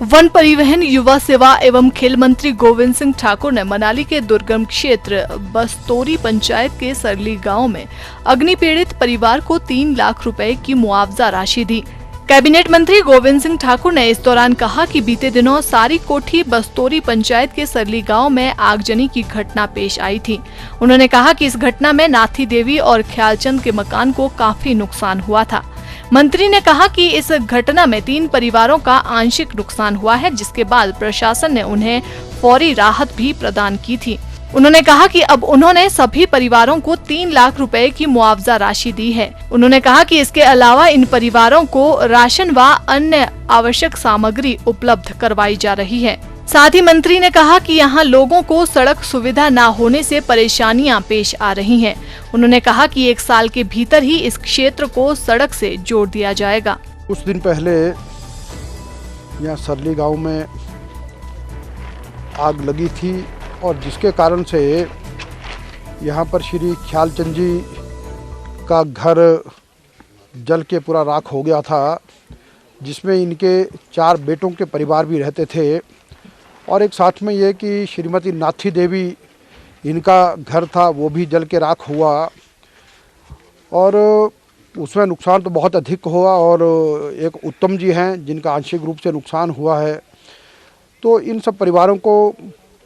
One परिवहन, युवा सेवा एवं खेल मंत्री गोविंद सिंह ठाकुर ने मनाली के दुर्गम क्षेत्र बस्तोरी पंचायत के सरली गांव में अग्नि पीड़ित परिवार को 3 लाख रुपए की मुआवजा राशि दी। कैबिनेट मंत्री गोविंद सिंह ठाकुर ने इस दौरान कहा कि बीते दिनों सारी कोठी बस्तोरी पंचायत के सरली गांव में आगजनी की घटना पेश आई थी। उन्होंने कहा कि इस घटना में नाथी देवी और ख्यालचंद के मकान को काफी नुकसान हुआ था। मंत्री ने कहा कि इस घटना में 3 परिवारों का आंशिक नुकसान हुआ है, जिसके बाद प्रशासन ने उन्हें फौरी राहत भी प्रदान की थी। उन्होंने कहा कि अब उन्होंने सभी परिवारों को 3 लाख रुपए की मुआवजा राशि दी है। उन्होंने कहा कि इसके अलावा इन परिवारों को राशन व अन्य आवश्यक सामग्री उपलब्ध करवाई जा रही है। साथ ही मंत्री ने कहा कि यहाँ लोगों को सड़क सुविधा न होने से परेशानियां पेश आ रही हैं। उन्होंने कहा कि 1 साल के भीतर ही इस क्षेत्र को सड़क से जोड़ दिया जाएगा। कुछ दिन पहले यहाँ सरली गांव में आग लगी थी और जिसके कारण से यहाँ पर श्री ख्यालचंद जी का घर जल के पूरा राख हो गया था, जिसमें इनके 4 बेटों के परिवार भी रहते थे। और एक साथ में ये कि श्रीमती नाथी देवी इनका घर था, वो भी जल के राख हुआ और उसमें नुकसान तो बहुत अधिक हुआ। और एक उत्तम जी हैं जिनका आंशिक रूप से नुकसान हुआ है। तो इन सब परिवारों को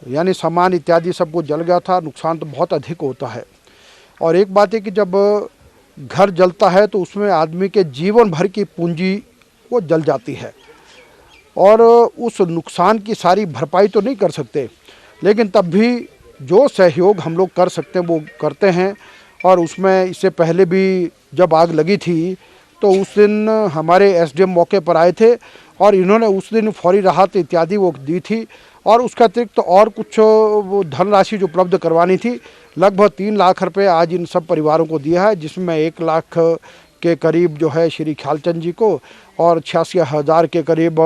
यानी सामान इत्यादि सब कुछ जल गया था, नुकसान तो बहुत अधिक होता है। और एक बात है कि जब घर जलता है तो उसमें आदमी के जीवन भर की पूंजी वो जल जाती है और उस नुकसान की सारी भरपाई तो नहीं कर सकते, लेकिन तब भी जो सहयोग हम लोग कर सकते हैं वो करते हैं। और उसमें इससे पहले भी जब आग लगी थी तो उस दिन हमारे एसडीएम मौके पर आए थे और इन्होंने उस दिन फौरी राहत इत्यादि वो दी थी। और उसके अतिरिक्त तो और कुछ वो धनराशि जो उपलब्ध करवानी थी, लगभग 3 लाख रुपए आज इन सब परिवारों को दिया है, जिसमें 1 लाख के करीब जो है श्री ख्यालचंद जी को और 86,000 के करीब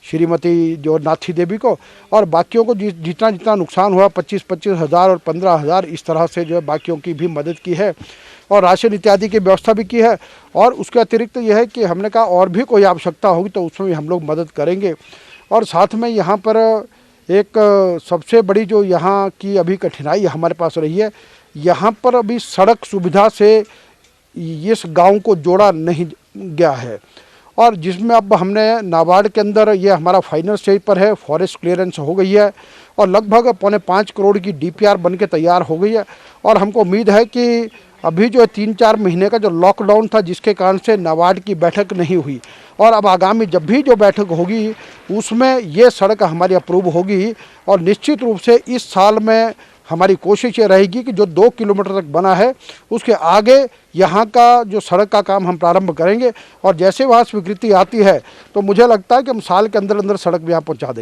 श्रीमती जो नाथी देवी को, और बाकियों को जितना जितना नुकसान हुआ 25-25 हज़ार और 15,000 इस तरह से जो है बाकियों की भी मदद की है और राशन इत्यादि की व्यवस्था भी की है। और उसके अतिरिक्त यह है कि हमने कहा और भी कोई आवश्यकता होगी तो उसमें भी हम लोग मदद करेंगे। और साथ में यहाँ पर एक सबसे बड़ी जो यहाँ की अभी कठिनाई हमारे पास रही है, यहाँ पर अभी सड़क सुविधा से इस गांव को जोड़ा नहीं गया है। और जिसमें अब हमने नाबार्ड के अंदर ये हमारा फाइनल स्टेज पर है, फॉरेस्ट क्लियरेंस हो गई है और लगभग 5.25 करोड़ की डीपीआर बन के तैयार हो गई है। और हमको उम्मीद है कि अभी जो 3-4 महीने का जो लॉकडाउन था, जिसके कारण से नाबार्ड की बैठक नहीं हुई, और अब आगामी जब भी जो बैठक होगी उसमें ये सड़क हमारी अप्रूव होगी। और निश्चित रूप से इस साल में हमारी कोशिश ये रहेगी कि जो 2 किलोमीटर तक बना है उसके आगे यहाँ का जो सड़क का काम हम प्रारंभ करेंगे। और जैसे वहाँ स्वीकृति आती है तो मुझे लगता है कि हम साल के अंदर अंदर सड़क भी यहाँ पहुँचा देंगे।